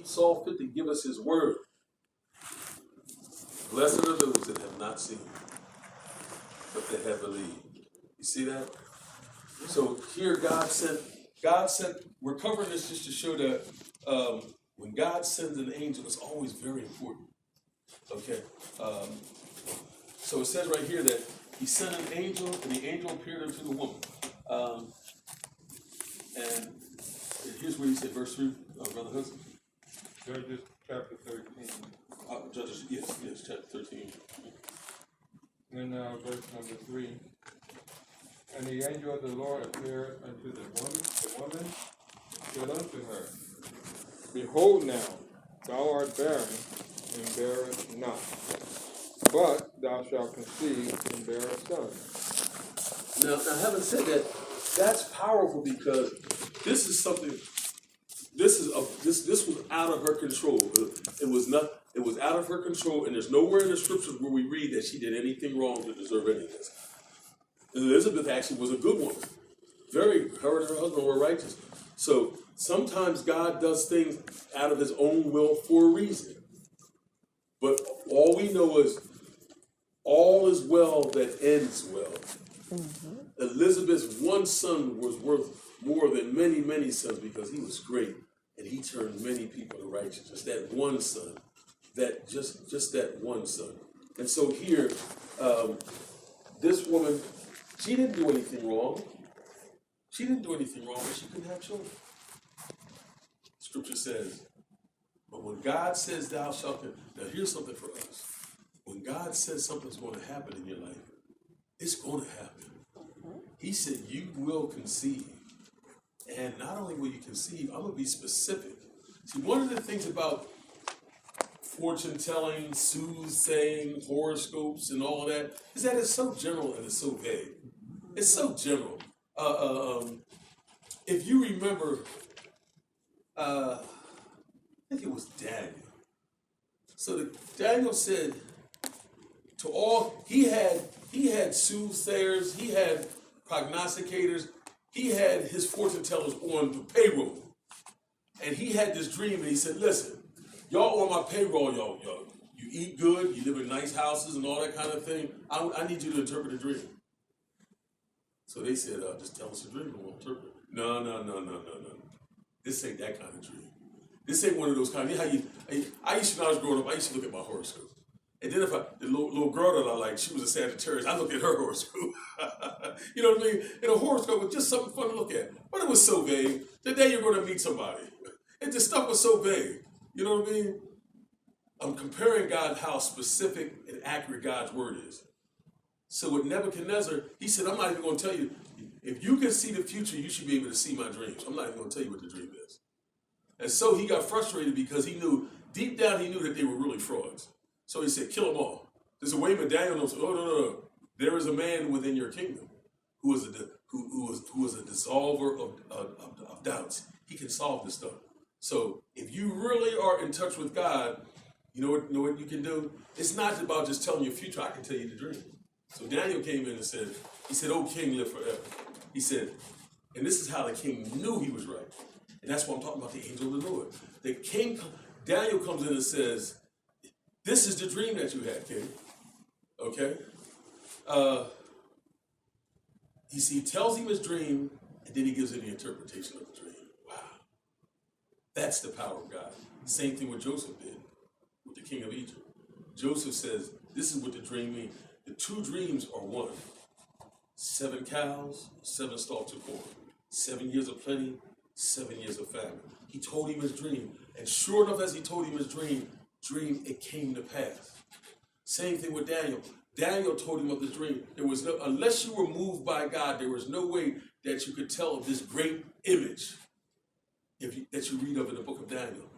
saw fit to give us his word. Blessed are those that have not seen, but that have believed. You see that? So here God sent, we're covering this just to show that when God sends an angel, it's always very important. Okay. So it says right here that he sent an angel, and the angel appeared unto the woman. And here's where he said, verse 3, Brother Hudson. Judges chapter 13. Judges, yes, chapter 13. And verse number 3. And the angel of the Lord appeared unto the woman said unto her, Behold now, thou art barren, and bearest not, but thou shalt conceive and bear a son. Now, having said that, that's powerful because this is something. This was out of her control. It was out of her control, and there's nowhere in the scriptures where we read that she did anything wrong to deserve any of this. Elizabeth actually was a good woman. Her and her husband were righteous. So sometimes God does things out of his own will for a reason. But all we know is all is well that ends well. Mm-hmm. Elizabeth's one son was worth more than many, many sons because he was great. And he turned many people to righteousness. That one son. Just that one son. And so here, this woman, she didn't do anything wrong. She didn't do anything wrong, but she couldn't have children. Scripture says, but when God says thou shalt, now here's something for us. When God says something's going to happen in your life, it's going to happen. He said you will conceive. And not only will you conceive, I'm going to be specific. See, one of the things about fortune telling, soothsaying, horoscopes, and all of that is that it's so general and it's so vague. It's so general. If you remember, I think it was Daniel. So Daniel said to all, he had soothsayers, he had prognosticators, he had his fortune tellers on the payroll. And he had this dream and he said, listen, y'all on my payroll, y'all, you eat good, you live in nice houses and all that kind of thing. I need you to interpret a dream. So they said, just tell us a dream and we'll interpret it. No. This ain't that kind of dream. This ain't one of those kind of, I used to, when I was growing up, I used to look at my horoscope. And then the little girl that I liked, she was a Sagittarius, I looked at her horoscope. You know what I mean? And a horoscope was just something fun to look at. But it was so vague. The day you're going to meet somebody. And the stuff was so vague. You know what I mean? I'm comparing God, how specific and accurate God's word is. So with Nebuchadnezzar, he said, I'm not even going to tell you. If you can see the future, you should be able to see my dreams. I'm not even going to tell you what the dream is. And so he got frustrated because he knew, deep down he knew that they were really frauds. So he said, kill them all. There's a way, but Daniel knows, no. There is a man within your kingdom who is a dissolver of doubts. He can solve this stuff. So if you really are in touch with God, you know what you can do? It's not about just telling your future. I can tell you the dream. So Daniel came in and said, oh, king, live forever. He said, and this is how the king knew he was right. And that's why I'm talking about the angel of the Lord. The king, Daniel comes in and says, this is the dream that you had, king. Okay? He tells him his dream, and then he gives him the interpretation of the dream. Wow. That's the power of God. Same thing what Joseph did with the king of Egypt. Joseph says, this is what the dream means. The two dreams are one. 7 cows, 7 stalks of corn. 7 years of plenty, 7 years of famine. He told him his dream. And sure enough, as he told him his dream, it came to pass. Same thing with Daniel. Daniel told him of the dream. There was no, unless you were moved by God, there was no way that you could tell of this great image that you read of in the book of Daniel.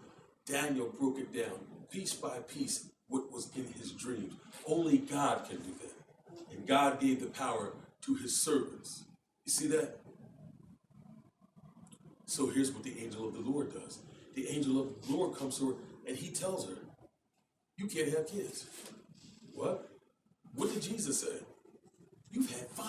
Daniel broke it down, piece by piece, what was in his dreams. Only God can do that. And God gave the power to his servants. You see that? So here's what the angel of the Lord does. The angel of the Lord comes to her and he tells her, you can't have kids. What? What did Jesus say? You've had 5.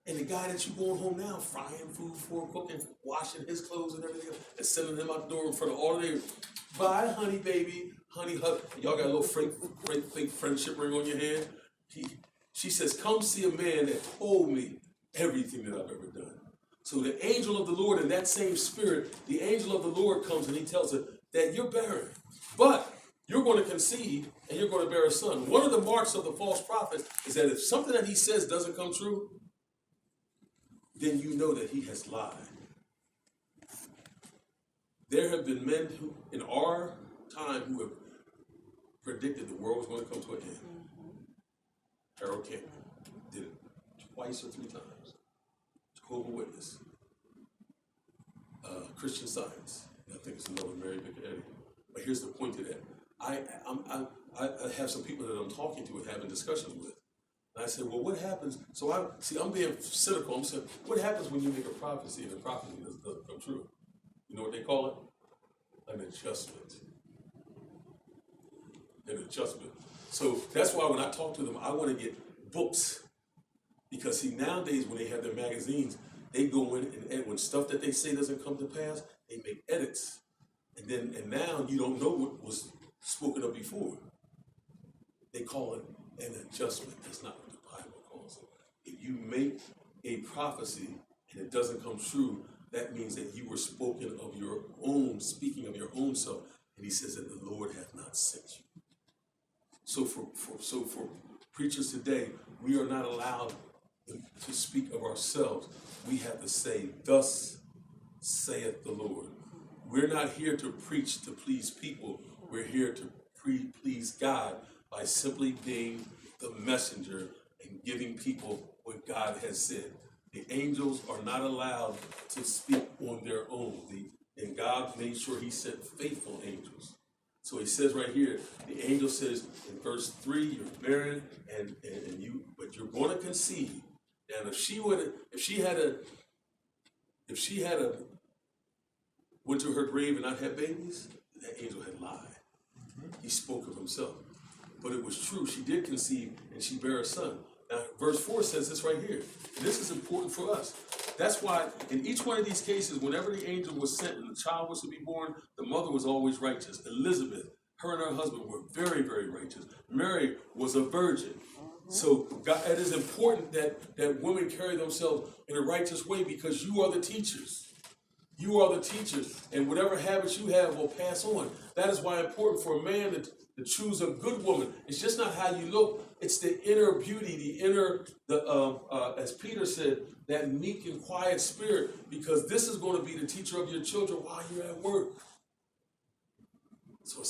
And the guy that you going home now, frying food for, cooking, washing his clothes and everything, and sending him out the door in front of all of their, bye, honey, baby, honey, hug. Y'all got a little fake friendship ring on your hand. She says, come see a man that told me everything that I've ever done. So the angel of the Lord, in that same spirit, the angel of the Lord comes and he tells her that you're barren, but you're going to conceive and you're going to bear a son. One of the marks of the false prophet is that if something that he says doesn't come true, then you know that he has lied. There have been men who, in our time, who have predicted the world was going to come to an end. Harold Campbell did it twice or three times. Jehovah's Witness. Christian Science. I think it's another Mary Baker Eddy. But here's the point to that. I have some people that I'm talking to and having discussions with. And I said, well, what happens? So I'm being cynical. I'm saying, what happens when you make a prophecy and the prophecy doesn't come true? You know what they call it? An adjustment. An adjustment. So that's why when I talk to them, I want to get books. Because see, nowadays when they have their magazines, they go in and edit. When stuff that they say doesn't come to pass, they make edits. And now you don't know what was spoken of before. They call it an adjustment. That's not what the Bible calls it. If you make a prophecy and it doesn't come true, that means that you were speaking of your own self. And he says that the Lord hath not sent you. So for preachers today, we are not allowed to speak of ourselves. We have to say, thus saith the Lord. We're not here to preach to please people. We're here to please God by simply being the messenger and giving people what God has said. The angels are not allowed to speak on their own. And God made sure he sent faithful angels. So he says right here, the angel says in verse 3, you're barren but you're going to conceive. And if she had went to her grave and not had babies, that angel had lied. He spoke of himself. But it was true. She did conceive and she bare a son. Now, verse 4 says this right here. And this is important for us. That's why in each one of these cases, whenever the angel was sent and the child was to be born, the mother was always righteous. Elizabeth, her and her husband were very, very righteous. Mary was a virgin. So God, it is important that women carry themselves in a righteous way because you are the teachers. You are the teachers. And whatever habits you have will pass on. That is why it's important for a man to choose a good woman. It's just not how you look. It's the inner beauty, as Peter said, that meek and quiet spirit, because this is going to be the teacher of your children while you're at work. So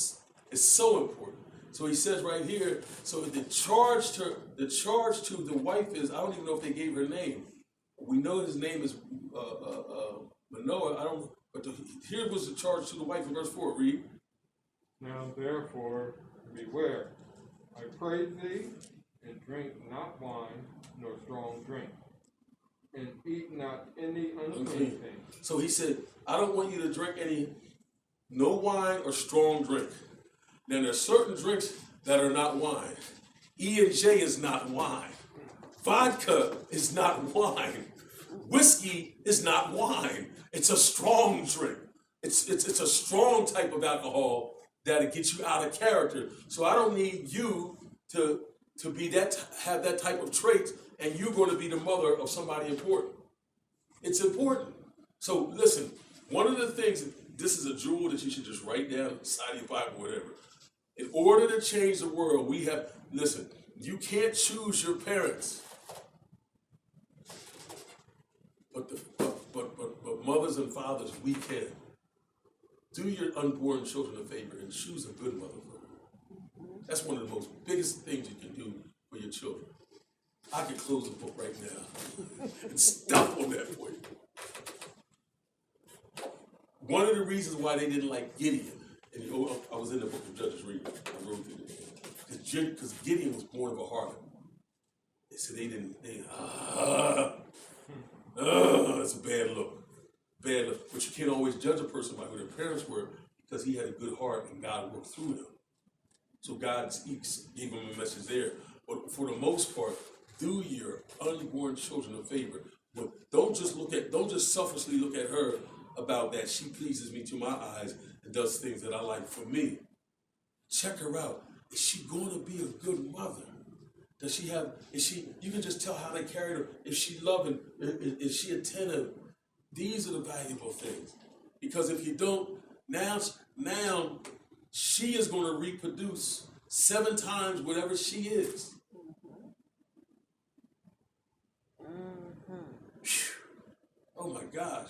it's so important. So he says right here, so the charge to the wife is, I don't even know if they gave her name. We know his name is Manoah. Here was the charge to the wife in verse 4. Read. Now therefore beware, I pray thee, and drink not wine nor strong drink, and eat not any unclean thing. So he said, I don't want you to drink no wine or strong drink. Now there's certain drinks that are not wine. E&J is not wine. Vodka is not wine. Whiskey is not wine. It's a strong drink. It's a strong type of alcohol that'll get you out of character. So I don't need you to have that type of trait, and you're going to be the mother of somebody important. It's important. So listen, one of the things, this is a jewel that you should just write down inside your Bible, whatever. In order to change the world, listen, you can't choose your parents. But mothers and fathers, we can. Do your unborn children a favor and choose a good mother for them. That's one of the most biggest things you can do for your children. I could close the book right now and stop on that point. One of the reasons why they didn't like Gideon, and I was in the book of Judges reading, I wrote through it, because Gideon was born of a harlot. So it's a bad look. But you can't always judge a person by who their parents were, because he had a good heart and God worked through him. So God gave him a message there. But for the most part, do your unborn children a favor. But don't just selfishly look at her about that. She pleases me to my eyes and does things that I like for me. Check her out. Is she going to be a good mother? You can just tell how they carry her. Is she loving? Is she attentive? These are the valuable things. Because if you don't, now she is going to reproduce 7 times whatever she is. Oh my gosh.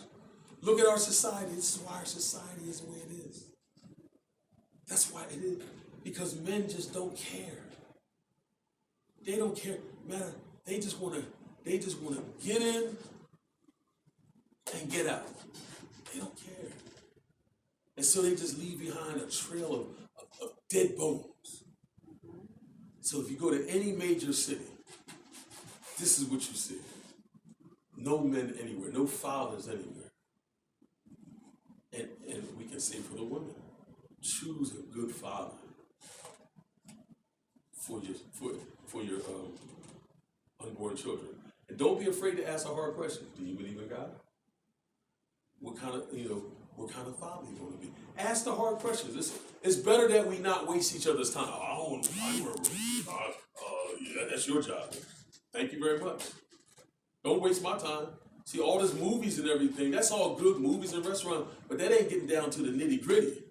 Look at our society. This is why our society is the way it is. That's why it is. Because men just don't care. They don't care. Man, they just want to get in and get out. They don't care. And so they just leave behind a trail of dead bones. So if you go to any major city, this is what you see. No men anywhere, no fathers anywhere. And we can say for the women, choose a good father for your unborn children. And don't be afraid to ask a hard question. Do you believe in God? What kind of father you want to be? Ask the hard questions. It's better that we not waste each other's time. Yeah, that's your job. Thank you very much. Don't waste my time. See, all these movies and everything, that's all good, movies and restaurants, but that ain't getting down to the nitty gritty.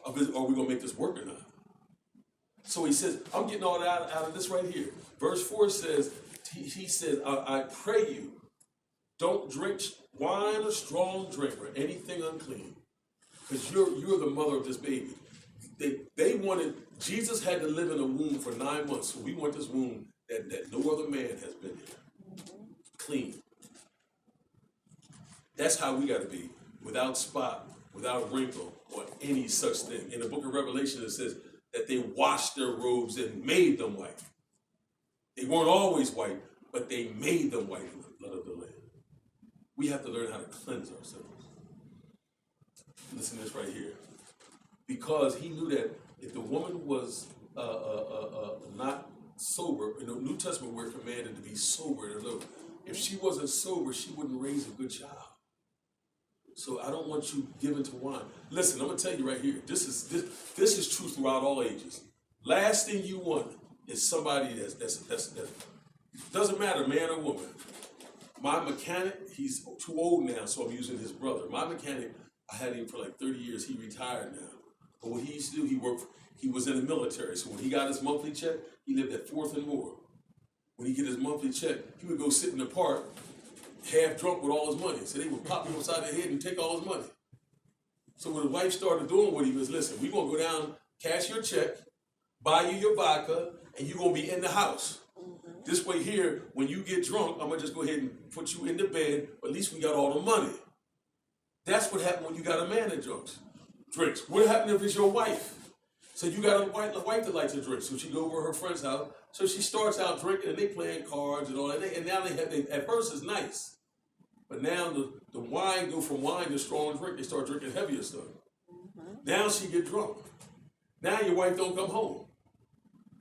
Are we going to make this work or not? So he says, I'm getting all that out of this right here. Verse 4 says, he says, I pray you, don't drink wine or strong drink or anything unclean, because you're the mother of this baby. They wanted, Jesus had to live in a womb for 9 months, so we want this womb that no other man has been in. Clean. That's how we got to be, without spot, without wrinkle, or any such thing. In the book of Revelation, it says that they washed their robes and made them white. They weren't always white, but they made them white in the blood of the Lamb. We have to learn how to cleanse ourselves. Listen to this right here. Because he knew that if the woman was not sober, in the New Testament we're commanded to be sober. If she wasn't sober, she wouldn't raise a good child. So I don't want you given to wine. Listen, I'm gonna tell you right here. This is true throughout all ages. Last thing you want is somebody that doesn't matter, man or woman. My mechanic, he's too old now, so I'm using his brother. My mechanic, I had him for like 30 years. He retired now. But what he used to do, he was in the military. So when he got his monthly check, he lived at 4th and Moore. When he get his monthly check, he would go sit in the park, half drunk with all his money. So they would pop him upside the head and take all his money. So what the wife started doing with him was, listen, we're going to go down, cash your check, buy you your vodka, and you're going to be in the house. This way here, when you get drunk, I'm going to just go ahead and put you in the bed, but at least we got all the money. That's what happened when you got a man that drinks. What happened if it's your wife? So you got a wife that likes to drink. So she go over to her friend's house. So she starts out drinking, and they playing cards and all that. And now at first it's nice. But now the wine go from wine to strong drink. They start drinking heavier stuff. Now she get drunk. Now your wife don't come home.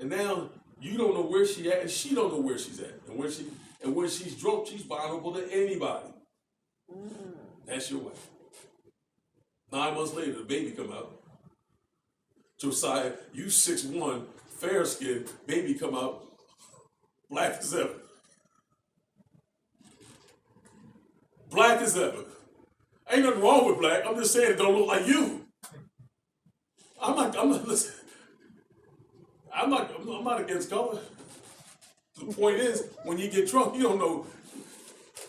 And now you don't know where she at, and she don't know where she's at. And when she's drunk, she's vulnerable to anybody. That's your wife. 9 months later, the baby come out. Josiah, you 6'1", fair skin, baby come out, black as ever. Black as ever. Ain't nothing wrong with black. I'm just saying it don't look like you. I'm not against color. The point is, when you get drunk, you don't know,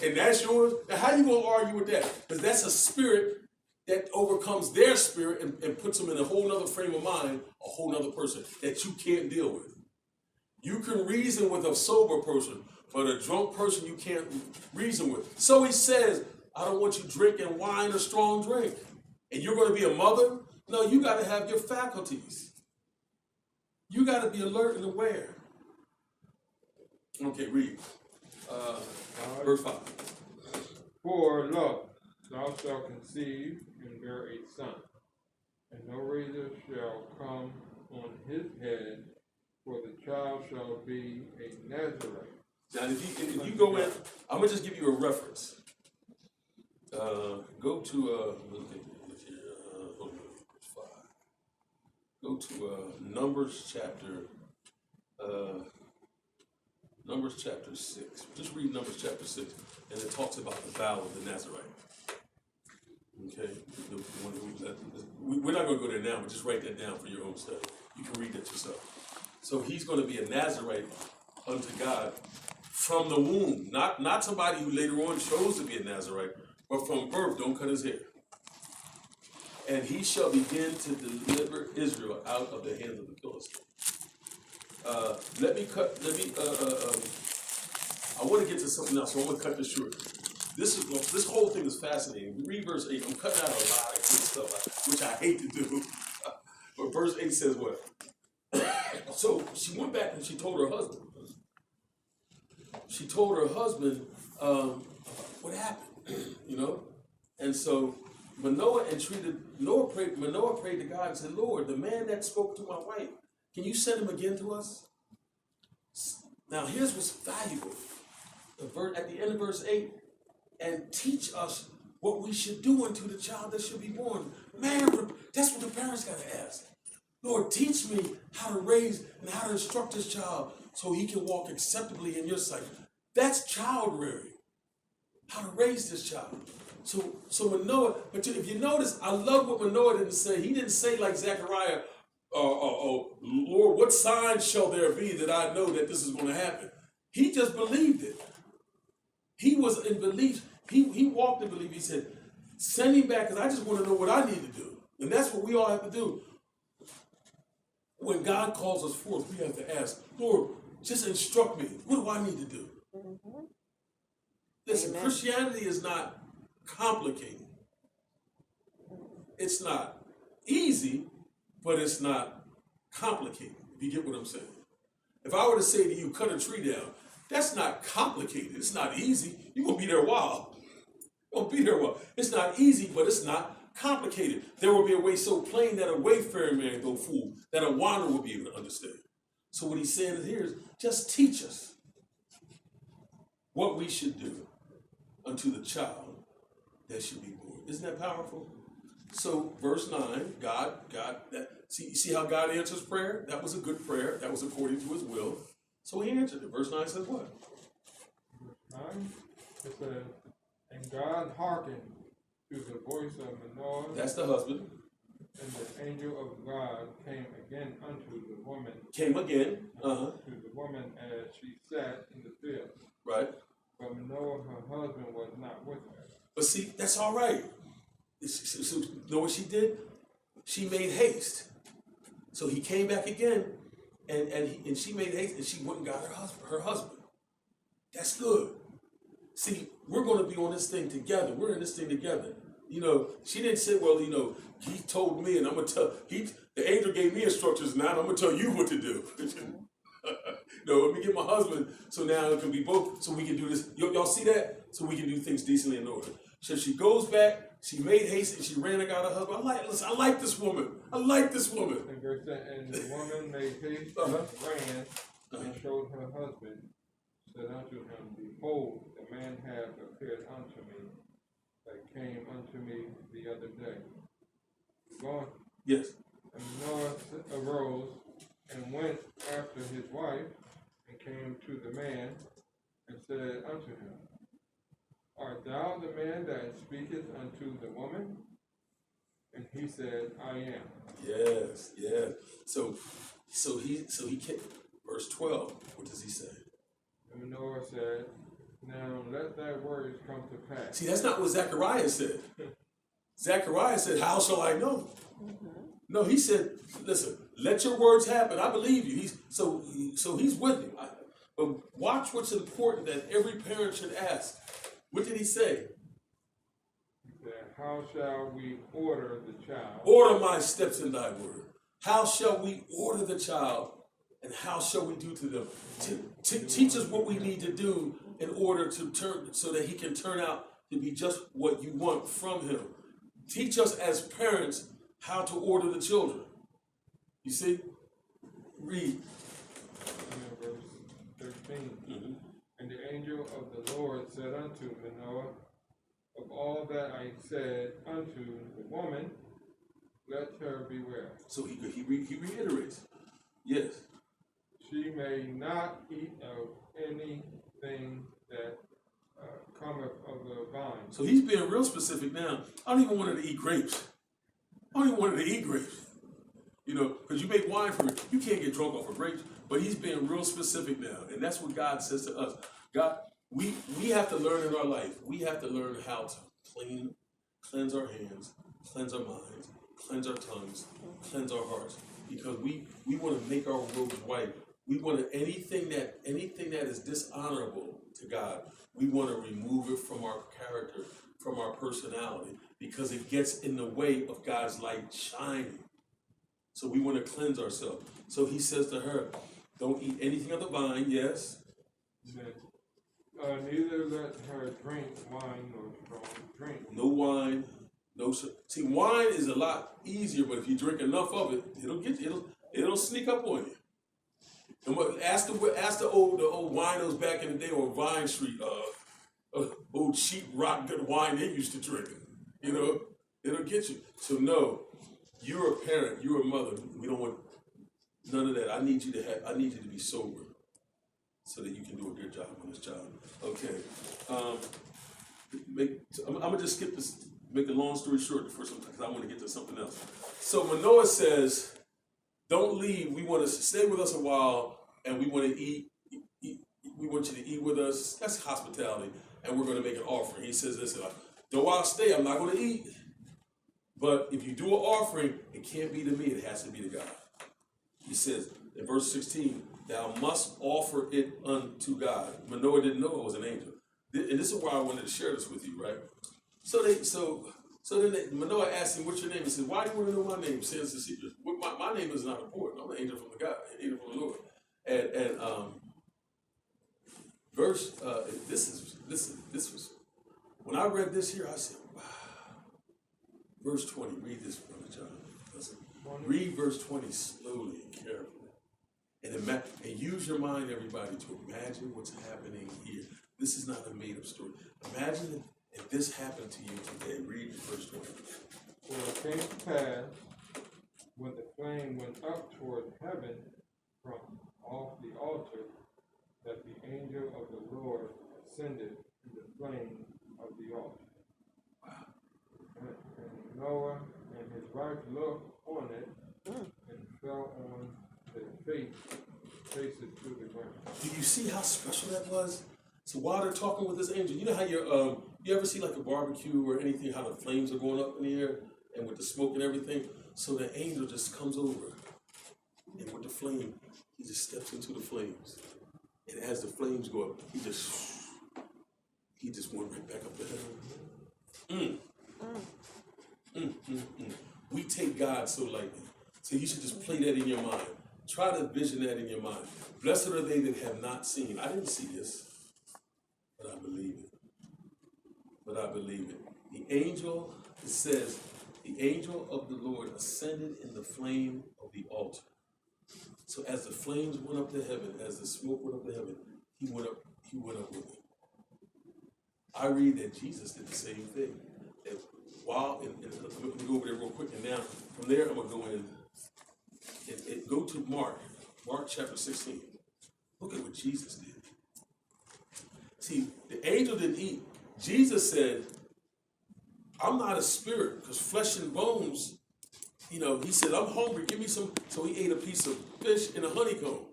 and that's yours. Now, how you gonna argue with that? Because that's a spirit that overcomes their spirit and puts them in a whole nother frame of mind, a whole nother person that you can't deal with. You can reason with a sober person, but a drunk person you can't reason with. So he says, I don't want you drinking wine or strong drink. And you're going to be a mother? No, you got to have your faculties. You got to be alert and aware. Okay, read. Verse 5. For lo, thou shalt conceive and bear a son, and no razor shall come on his head, for the child shall be a Nazarite Now, if you go in, I'm gonna just give you a reference. Go to hold on, verse 5. Go to Numbers chapter 6. Just read Numbers chapter 6, and it talks about the vow of the Nazarite. Okay, we're not going to go there now, but just write that down for your own study. You can read that yourself. So he's going to be a Nazarite unto God from the womb, not somebody who later on chose to be a Nazarite, but from birth. Don't cut his hair. And he shall begin to deliver Israel out of the hands of the Philistines. I want to get to something else, so I'm going to cut this short. This whole thing is fascinating. We read verse 8. I'm cutting out a lot of good stuff, which I hate to do. But verse 8 says what? So she went back and she told her husband. She told her husband what happened, you know? And so Manoah prayed to God and said, Lord, the man that spoke to my wife, can you send him again to us? Now, here's what's valuable. At the end of verse 8, and teach us what we should do unto the child that should be born. Man, that's what the parents got to ask. Lord, teach me how to raise and how to instruct this child so he can walk acceptably in your sight. That's child rearing. How to raise this child. So Manoah, but if you notice, I love what Manoah didn't say. He didn't say like Zechariah, Lord, what signs shall there be that I know that this is going to happen? He just believed it. He was in belief. He walked in belief. He said, send him back because I just want to know what I need to do. And that's what we all have to do. When God calls us forth, we have to ask, Lord, just instruct me. What do I need to do? Mm-hmm. Listen, amen. Christianity is not complicated. It's not easy, but it's not complicated, if you get what I'm saying. If I were to say to you, cut a tree down, that's not complicated. It's not easy. You're going to be there a while. You're going to be there a while. It's not easy, but it's not complicated. There will be a way so plain that a wayfaring man go fool, that a wanderer will be able to understand. So what he's saying here is, just teach us what we should do unto the child that should be born. Isn't that powerful? So verse 9, God, see how God answers prayer? That was a good prayer. That was according to his will. So he answered it. Verse 9 says what? Verse 9, it says, and God hearkened to the voice of Manoah. That's the husband. And the angel of God came again unto the woman. Came again. To the woman as she sat in the field. Right. But Manoah, her husband, was not with her. But see, that's all right. So, you know what she did? She made haste. So he came back again, and she made haste, and she went and got her husband. That's good. See, we're going to be on this thing together. We're in this thing together. You know, she didn't say, well, you know, he told me, and I'm going to tell, the angel gave me instructions now, and I'm going to tell you what to do. No, let me get my husband, so now it can be both, so we can do this. Y'all see that? So we can do things decently in order. So she goes back, she made haste, and she ran and got her husband. I like this woman. I like this woman. And the woman made haste and ran and showed her husband, said unto him, behold, the man hath appeared unto me, that came unto me the other day. Going. Yes. And Noah arose and went after his wife, and came to the man, and said unto him, art thou the man that speaketh unto the woman? And he said, I am. Yes, yes. So he came. Verse 12. What does he say? And Manoah said, now let thy words come to pass. See, that's not what Zechariah said. Zechariah said, how shall I know? Mm-hmm. No, he said, listen, let your words happen. I believe you. So he's with you. But watch what's important that every parent should ask. What did he say? He said, how shall we order the child? Order my steps in thy word. How shall we order the child? And how shall we do to them? Teach us what we need to do in order to turn, so that he can turn out to be just what you want from him. Teach us as parents how to order the children. You see? Read. Verse 13. Mm-hmm. And And the angel of the Lord said unto Manoah, of all that I said unto the woman, let her beware. So he reiterates, yes. She may not eat of anything that cometh of the vine. So he's being real specific now. I don't even want her to eat grapes. I don't even want her to eat grapes. You know, because you make wine from it, you can't get drunk off of grapes. But he's being real specific now. And that's what God says to us. God, we have to learn in our life. We have to learn how to cleanse our hands, cleanse our minds, cleanse our tongues, cleanse our hearts. Because we want to make our robes white. We want to, anything that is dishonorable to God, we want to remove it from our character, from our personality, because it gets in the way of God's light shining. So we want to cleanse ourselves. So he says to her, don't eat anything of the vine, yes. Neither let her drink wine nor strong drink. No wine, no. See, wine is a lot easier, but if you drink enough of it, it'll sneak up on you. And ask the old winos back in the day on Vine Street, old cheap rock good wine they used to drink. You know, it'll get you. So no, you're a parent, you're a mother. We don't want none of that. I need you to be sober, so that you can do a good job on this job. Okay. I'm gonna just skip this. Make a long story short for some, because I want to get to something else. So Manoah says, don't leave. We want to stay with us a while, and we want to eat. We want you to eat with us. That's hospitality, and we're going to make an offering. He says, listen, though I'll stay, I'm not going to eat. But if you do an offering, it can't be to me. It has to be to God. He says in verse 16, thou must offer it unto God. Manoah didn't know it was an angel. And this is why I wanted to share this with you, right? So then Manoah asked him, what's your name? He said, why do you want to know my name? Says the secret. My name is not important. I'm an angel from the God, an angel from the Lord. And verse, this was, when I read this here, I said, wow. Verse 20, read this, Brother John. Read verse 20 slowly and carefully. And use your mind, everybody, to imagine what's happening here. This is not a made-up story. Imagine if this happened to you today. Read verse 20. For it came to pass, when the flame went up toward heaven from off the altar, that the angel of the Lord ascended to the flame of the altar. Wow. And Noah and his wife looked on it and fell on their faces to the ground. Do you see how special that was? So while they're talking with this angel, you know how you ever see like a barbecue or anything, how the flames are going up in the air and with the smoke and everything? So the angel just comes over, and with the flame, he just steps into the flames. And as the flames go up, he just went right back up to heaven. We take God so lightly. So you should just play that in your mind. Try to vision that in your mind. Blessed are they that have not seen. I didn't see this, but I believe it. The angel, it says, the angel of the Lord ascended in the flame of the altar. So as the flames went up to heaven, as the smoke went up to heaven, he went up with it. I read that Jesus did the same thing. And while, and I'm going to go over there real quick, and now from there I'm going to go in and go to Mark chapter 16. Look at what Jesus did. See, the angel didn't eat. Jesus said, I'm not a spirit, because flesh and bones, he said, I'm hungry, give me some. So he ate a piece of fish and a honeycomb.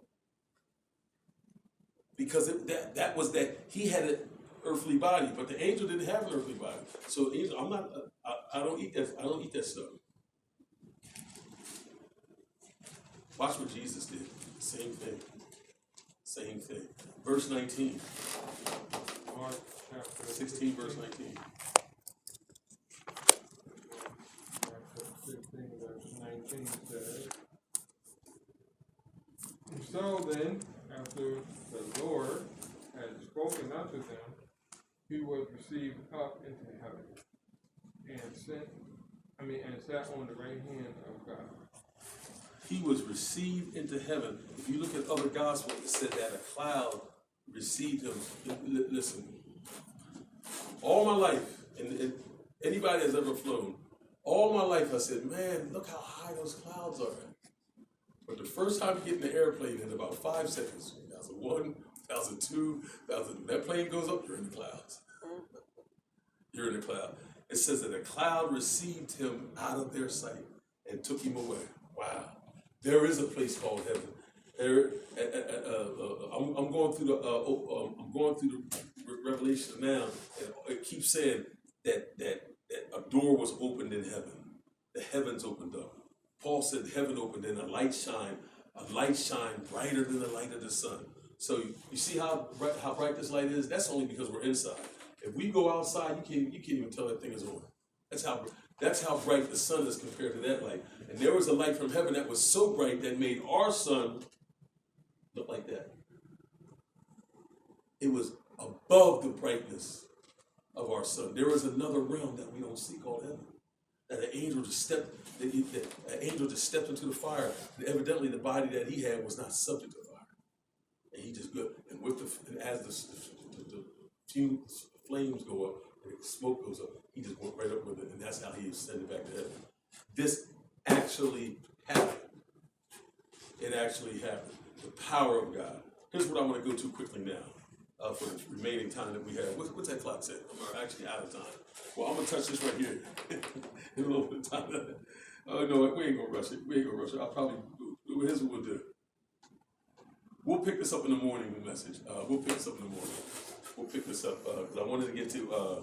Because that was that he had an earthly body, but the angel didn't have an earthly body. So I don't eat that stuff. Watch what Jesus did. Same thing. Verse 19. Mark chapter 16, verse 19. Chapter 16, verse 19 says, so then, after the Lord had spoken unto them, he was received up into heaven, and sat on the right hand of God. He was received into heaven. If you look at other gospels, it said that a cloud received him. Listen, all my life, and anybody that's ever flown, all my life I said, man, look how high those clouds are. But the first time you get in the airplane in about 5 seconds, 2001, 2002, 2000, that plane goes up, you're in the clouds. You're in the cloud. It says that a cloud received him out of their sight and took him away. Wow. There is a place called heaven. There, I'm going through the Revelation now, and it keeps saying that a door was opened in heaven. The heavens opened up. Paul said heaven opened and a light shined brighter than the light of the sun. So you see how bright this light is? That's only because we're inside. If we go outside, you can't even tell that thing is on. That's how bright the sun is compared to that light. And there was a light from heaven that was so bright that made our sun look like that. It was above the brightness of our sun. There is another realm that we don't see called heaven. That an angel just stepped into the fire. And evidently, the body that he had was not subject to fire. And he just good. And as the flames go up and the smoke goes up, he just went right up with it, and that's how he ascended back to heaven. This actually happened. It actually happened. The power of God. Here's what I want to go to quickly now, for the remaining time that we have. What's that clock say? I'm actually out of time. Well, I'm going to touch this right here in a little bit of time. Oh, no, we ain't going to rush it. I'll probably, here's what we'll do. We'll pick this up in the morning, the message. We'll pick this up because I wanted to get to,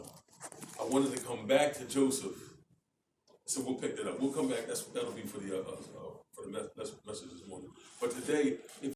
I wanted to come back to Joseph. So we'll pick that up. We'll come back. That'll be for the message this morning. But today, if